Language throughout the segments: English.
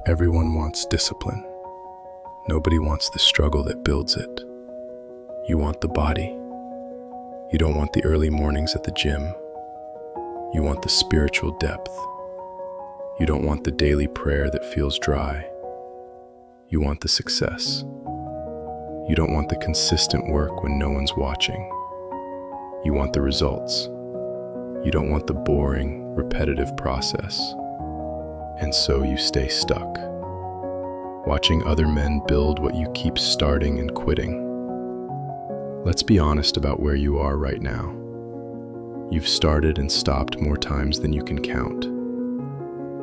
Everyone wants discipline. Nobody wants the struggle that builds it. You want the body. You don't want the early mornings at the gym. You want the spiritual depth. You don't want the daily prayer that feels dry. You want the success. You don't want the consistent work when no one's watching. You want the results. You don't want the boring, repetitive process. And so you stay stuck, watching other men build what you keep starting and quitting. Let's be honest about where you are right now. You've started and stopped more times than you can count.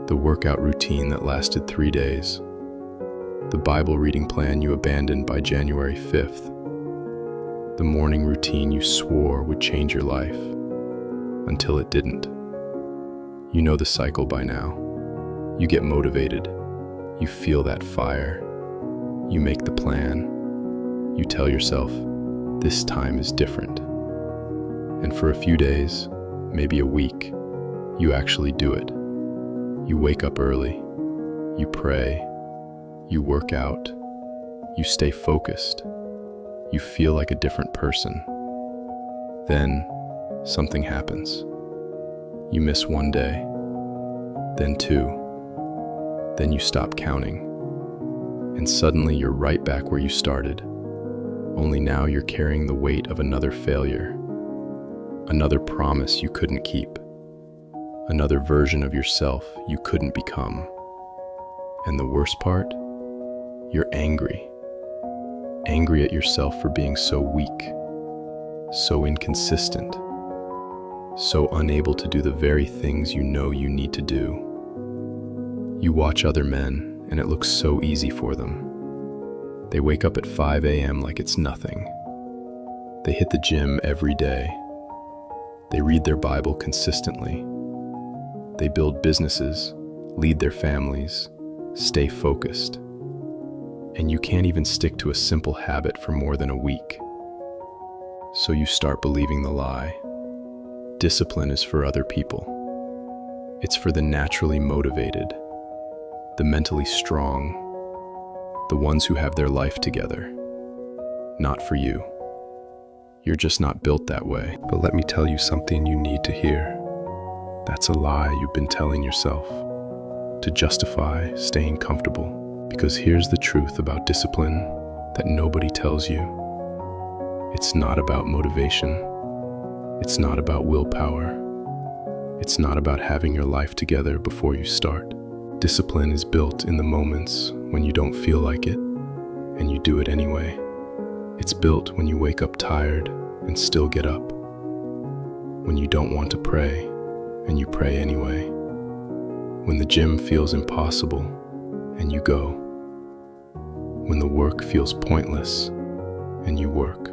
The workout routine that lasted 3 days. The Bible reading plan you abandoned by January 5th. The morning routine you swore would change your life, until it didn't. You know the cycle by now. You get motivated. You feel that fire. You make the plan. You tell yourself, this time is different. And for a few days, maybe a week, you actually do it. You wake up early. You pray. You work out. You stay focused. You feel like a different person. Then, something happens. You miss one day, then 2. Then you stop counting. And suddenly you're right back where you started. Only now you're carrying the weight of another failure. Another promise you couldn't keep. Another version of yourself you couldn't become. And the worst part? You're angry. Angry at yourself for being so weak, so inconsistent, so unable to do the very things you know you need to do. You watch other men, and it looks so easy for them. They wake up at 5 a.m. like it's nothing. They hit the gym every day. They read their Bible consistently. They build businesses, lead their families, stay focused. And you can't even stick to a simple habit for more than a week. So you start believing the lie. Discipline is for other people. It's for the naturally motivated, the mentally strong, the ones who have their life together. Not for you. You're just not built that way. But let me tell you something you need to hear. That's a lie you've been telling yourself to justify staying comfortable. Because here's the truth about discipline that nobody tells you. It's not about motivation. It's not about willpower. It's not about having your life together before you start. Discipline is built in the moments when you don't feel like it, and you do it anyway. It's built when you wake up tired and still get up. When you don't want to pray, and you pray anyway. When the gym feels impossible, and you go. When the work feels pointless, and you work.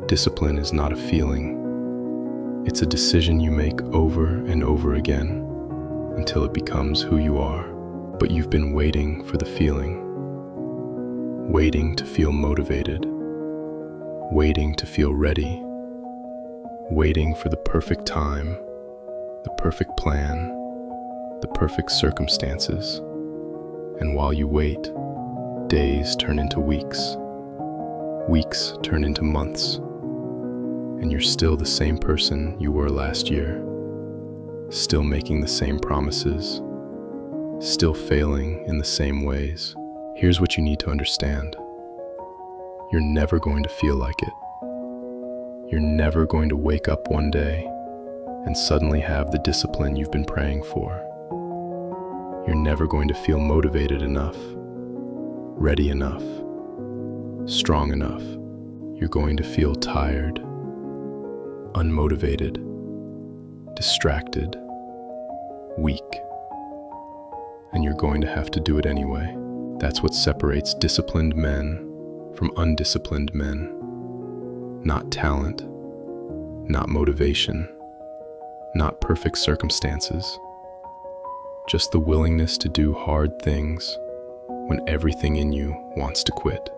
Discipline is not a feeling. It's a decision you make over and over again until it becomes who you are. But you've been waiting for the feeling. Waiting to feel motivated. Waiting to feel ready. Waiting for the perfect time, the perfect plan, the perfect circumstances. And while you wait, days turn into weeks. Weeks turn into months. And you're still the same person you were last year. Still making the same promises. Still failing in the same ways. Here's what you need to understand. You're never going to feel like it. You're never going to wake up one day and suddenly have the discipline you've been praying for. You're never going to feel motivated enough, ready enough, strong enough. You're going to feel tired, unmotivated, distracted, weak. And you're going to have to do it anyway. That's what separates disciplined men from undisciplined men. Not talent, not motivation, not perfect circumstances. Just the willingness to do hard things when everything in you wants to quit.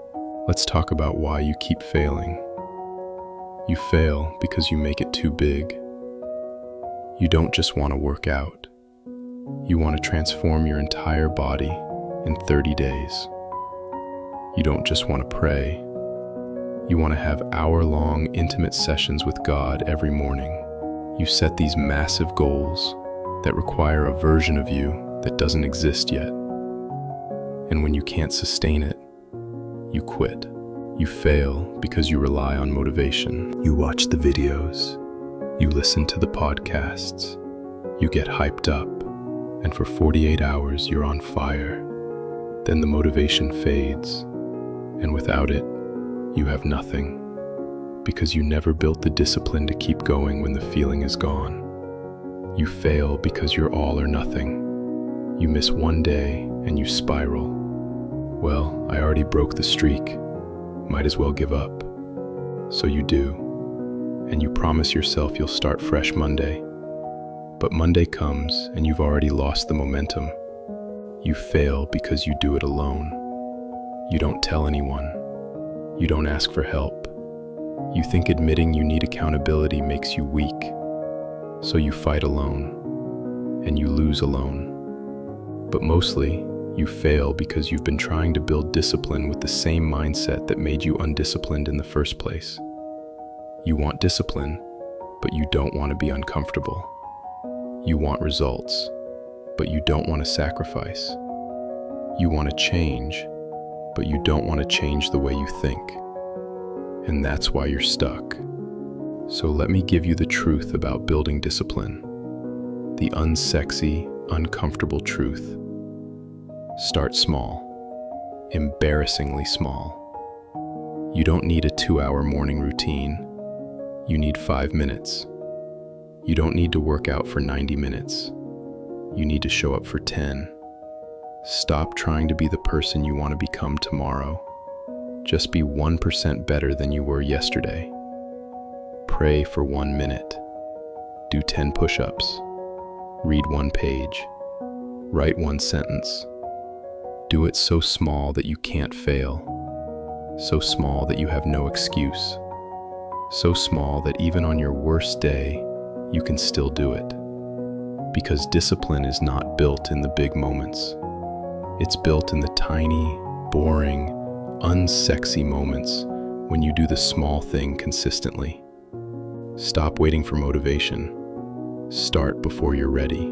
Let's talk about why you keep failing. You fail because you make it too big. You don't just want to work out. You want to transform your entire body in 30 days. You don't just want to pray. You want to have hour-long intimate sessions with God every morning. You set these massive goals that require a version of you that doesn't exist yet. And when you can't sustain it, you quit. You fail because you rely on motivation. You watch the videos. You listen to the podcasts. You get hyped up, and for 48 hours you're on fire. Then the motivation fades, and without it, you have nothing, because you never built the discipline to keep going when the feeling is gone. You fail because you're all or nothing. You miss one day and you spiral. Well, I already broke the streak. Might as well give up. So you do, and you promise yourself you'll start fresh Monday. But Monday comes and you've already lost the momentum. You fail because you do it alone. You don't tell anyone. You don't ask for help. You think admitting you need accountability makes you weak. So you fight alone, and you lose alone. But mostly, you fail because you've been trying to build discipline with the same mindset that made you undisciplined in the first place. You want discipline, but you don't want to be uncomfortable. You want results, but you don't want to sacrifice. You want to change, but you don't want to change the way you think. And that's why you're stuck. So let me give you the truth about building discipline. The unsexy, uncomfortable truth. Start small, embarrassingly small. You don't need a 2-hour morning routine. You need 5 minutes. You don't need to work out for 90 minutes. You need to show up for 10. Stop trying to be the person you want to become tomorrow. Just be 1% better than you were yesterday. Pray for 1 minute. Do 10 push-ups. Read 1 page. Write 1 sentence. Do it so small that you can't fail. So small that you have no excuse. So small that even on your worst day, you can still do it. Because discipline is not built in the big moments. It's built in the tiny, boring, unsexy moments when you do the small thing consistently. Stop waiting for motivation. Start before you're ready.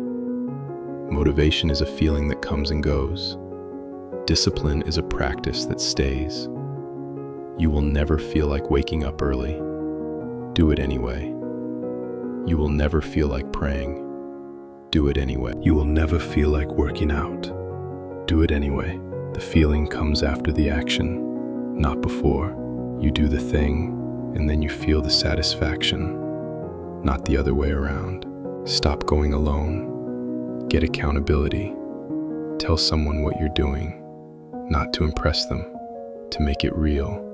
Motivation is a feeling that comes and goes. Discipline is a practice that stays. You will never feel like waking up early. Do it anyway. You will never feel like praying. Do it anyway. You will never feel like working out. Do it anyway. The feeling comes after the action, not before. You do the thing, and then you feel the satisfaction, not the other way around. Stop going alone. Get accountability. Tell someone what you're doing, not to impress them, to make it real,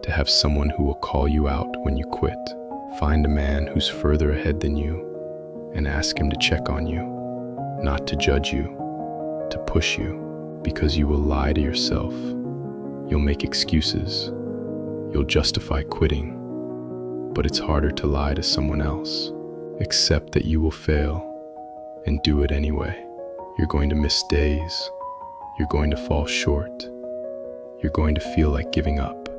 to have someone who will call you out when you quit. Find a man who's further ahead than you and ask him to check on you, not to judge you, to push you, because you will lie to yourself. You'll make excuses. You'll justify quitting. But it's harder to lie to someone else. Accept that you will fail and do it anyway. You're going to miss days. You're going to fall short. You're going to feel like giving up.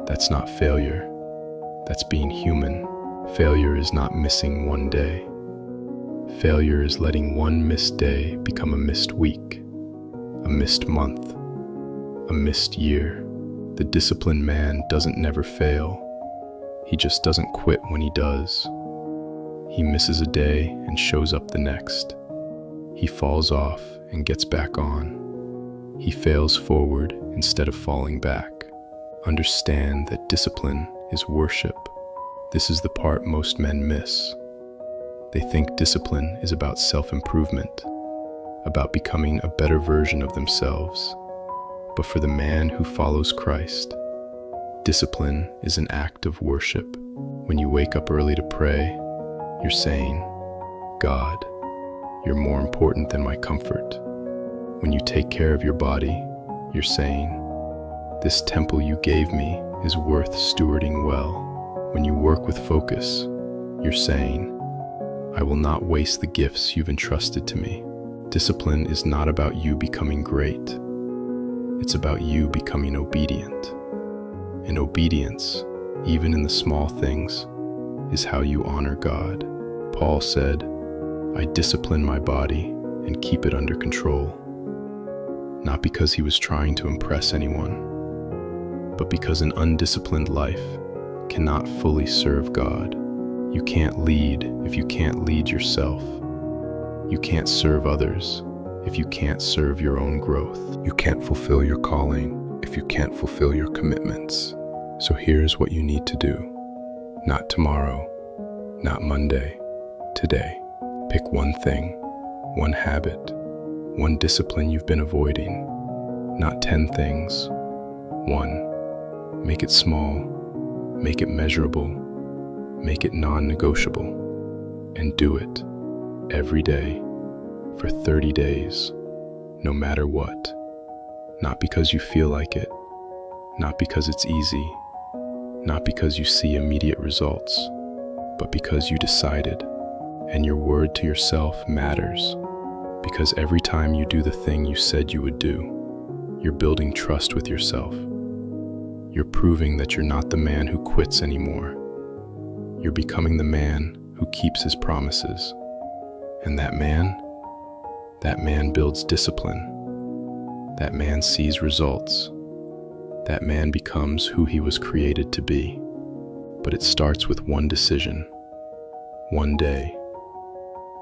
That's not failure. That's being human. Failure is not missing one day. Failure is letting one missed day become a missed week, a missed month, a missed year. The disciplined man doesn't never fail. He just doesn't quit when he does. He misses a day and shows up the next. He falls off and gets back on. He fails forward instead of falling back. Understand that discipline is worship. This is the part most men miss. They think discipline is about self-improvement, about becoming a better version of themselves. But for the man who follows Christ, discipline is an act of worship. When you wake up early to pray, you're saying, God, you're more important than my comfort. When you take care of your body, you're saying, this temple you gave me is worth stewarding well. When you work with focus, you're saying, I will not waste the gifts you've entrusted to me. Discipline is not about you becoming great. It's about you becoming obedient. And obedience, even in the small things, is how you honor God. Paul said, "I discipline my body and keep it under control." Not because he was trying to impress anyone, but because an undisciplined life cannot fully serve God. You can't lead if you can't lead yourself. You can't serve others if you can't serve your own growth. You can't fulfill your calling if you can't fulfill your commitments. So here's what you need to do. Not tomorrow, not Monday, today. Pick one thing, one habit, one discipline you've been avoiding. Not 10 things, one. Make it small, make it measurable, make it non-negotiable, and do it every day for 30 days, no matter what. Not because you feel like it, not because it's easy, not because you see immediate results, but because you decided. And your word to yourself matters, because every time you do the thing you said you would do, you're building trust with yourself. You're proving that you're not the man who quits anymore. You're becoming the man who keeps his promises. And that man builds discipline. That man sees results. That man becomes who he was created to be. But it starts with one decision, one day,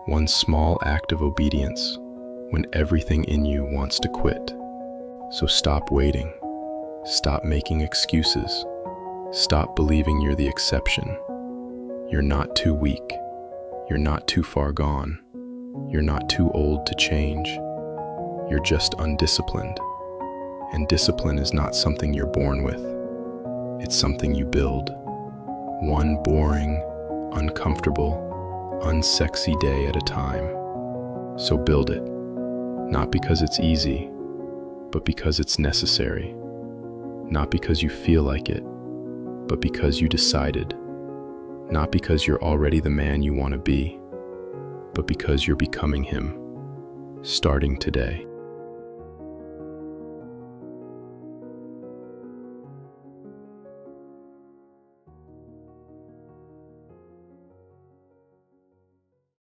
one small act of obedience when everything in you wants to quit. So stop waiting. Stop making excuses. Stop believing you're the exception. You're not too weak. You're not too far gone. You're not too old to change. You're just undisciplined. And discipline is not something you're born with. It's something you build. One boring, uncomfortable, unsexy day at a time. So build it. Not because it's easy, but because it's necessary. Not because you feel like it, but because you decided. Not because you're already the man you want to be, but because you're becoming him, starting today.